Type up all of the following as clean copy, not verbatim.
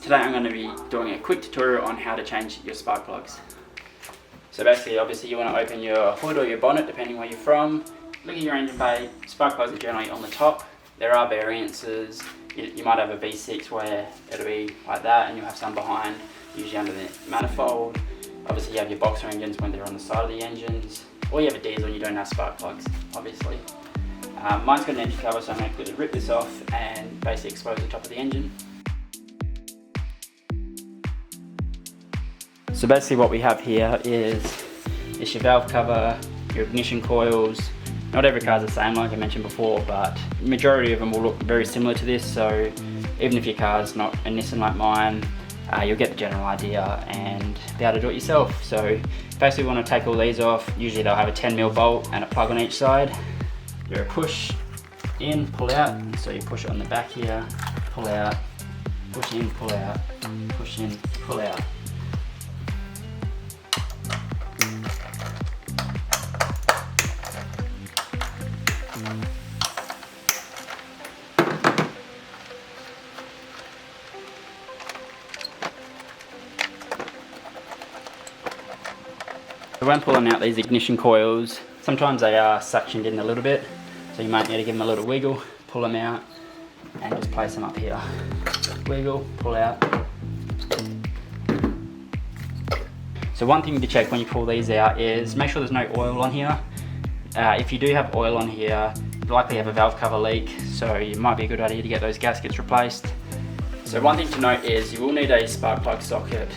Today I'm going to be doing a quick tutorial on how to change your spark plugs. So basically, obviously you want to open your hood or your bonnet depending where you're from. Look at your engine bay, spark plugs are generally on the top. There are variances, you might have a V6 where it'll be like that and you'll have some behind, usually under the manifold. Obviously you have your boxer engines when they're on the side of the engines. Or you have a diesel and you don't have spark plugs, obviously. Mine's got an engine cover, so I'm going to quickly rip this off and basically expose the top of the engine. So basically what we have here is your valve cover, your ignition coils. Not every car is the same like I mentioned before, but the majority of them will look very similar to this, so even if your car is not a Nissan like mine, you'll get the general idea and be able to do it yourself. So basically we want to take all these off. Usually they'll have a 10mm bolt and a plug on each side. You're a push in, pull out, so you push it on the back here, pull out, push in, pull out, push in, pull out. So when pulling out these ignition coils, sometimes they are suctioned in a little bit, so you might need to give them a little wiggle, pull them out, and just place them up here. Wiggle, pull out. So one thing to check when you pull these out is make sure there's no oil on here. If you do have oil on here, you likely have a valve cover leak, so it might be a good idea to get those gaskets replaced. So one thing to note is you will need a spark plug socket.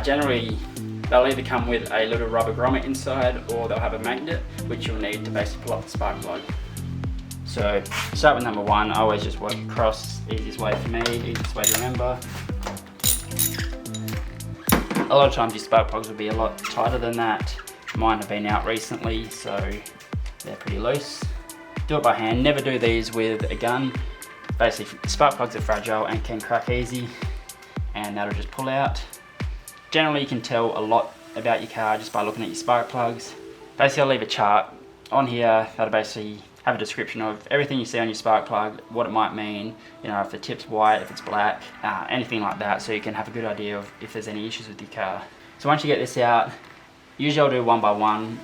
Generally, they'll either come with a little rubber grommet inside or they'll have a magnet which you'll need to basically pull up the spark plug. So start with number one. I always just work across, easiest way for me, easiest way to remember. A lot of times your spark plugs will be a lot tighter than that. Mine have been out recently, so they're pretty loose. Do it by hand, never do these with a gun. Basically spark plugs are fragile and can crack easy, and that'll just pull out. Generally you can tell a lot about your car just by looking at your spark plugs. Basically I'll leave a chart on here that'll basically have a description of everything you see on your spark plug, what it might mean, you know, if the tip's white, if it's black, anything like that, so you can have a good idea of if there's any issues with your car. So once you get this out, usually I'll do one by one.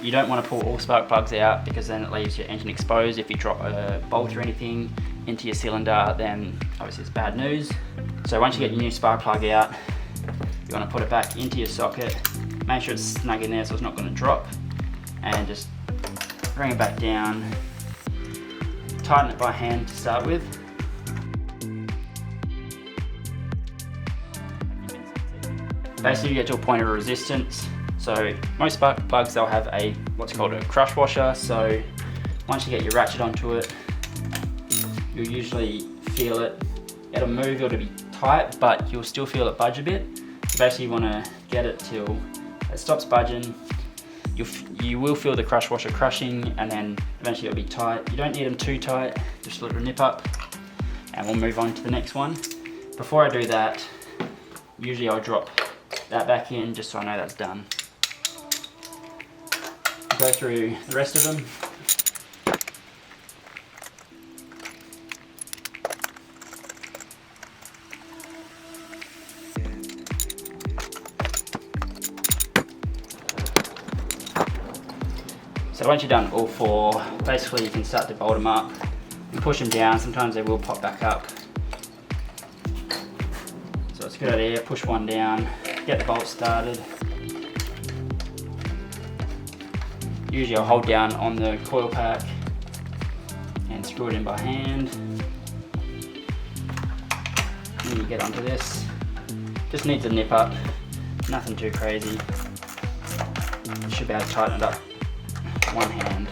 You don't want to pull all spark plugs out because then it leaves your engine exposed. If you drop a bolt or anything into your cylinder, then obviously it's bad news. So once you get your new spark plug out, you want to put it back into your socket, make sure it's snug in there so it's not going to drop, and just bring it back down, tighten it by hand to start with. Basically you get to a point of resistance. So most spark plugs, they'll have a what's called a crush washer, so once you get your ratchet onto it, you'll usually feel it. It'll move, it'll be tight, but you'll still feel it budge a bit. So basically you want to get it till it stops budging. You will feel the crush washer crushing, and then eventually it'll be tight. You don't need them too tight, just a little nip up, and we'll move on to the next one. Before I do that, usually I'll drop that back in just so I know that's done. Go through the rest of them. So once you've done all four, basically you can start to bolt them up and push them down. Sometimes they will pop back up. So it's a good idea, push one down, get the bolt started. Usually I'll hold down on the coil pack and screw it in by hand. Then you get onto this. Just needs a nip up, nothing too crazy. You should be able to tighten it up one hand.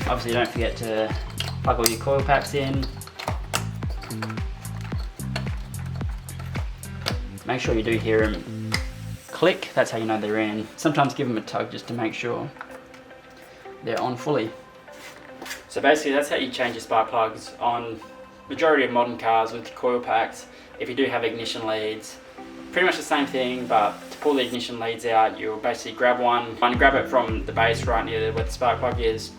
Obviously don't forget to plug all your coil packs in. Make sure you do hear them click, that's how you know they're in. Sometimes give them a tug just to make sure they're on fully. So basically that's how you change your spark plugs on majority of modern cars with coil packs. If you do have ignition leads, pretty much the same thing, but to pull the ignition leads out, you'll basically grab one, grab it from the base right near where the spark plug is,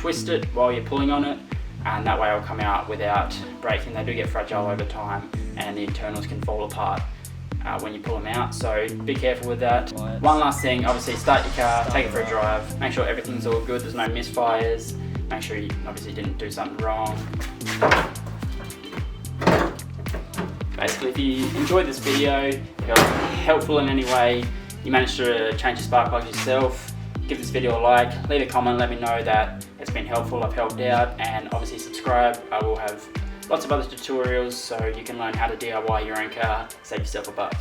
twist it while you're pulling on it, and that way it'll come out without breaking. They do get fragile over time, and the internals can fall apart when you pull them out, so be careful with that. One last thing, obviously start your car, take it for a drive, make sure everything's all good, there's no misfires, make sure you obviously didn't do something wrong. Basically, if you enjoyed this video, if it was helpful in any way, you managed to change your spark plugs yourself, give this video a like, leave a comment, let me know that it's been helpful, I've helped out, and obviously subscribe. I will have lots of other tutorials so you can learn how to DIY your own car, save yourself a buck.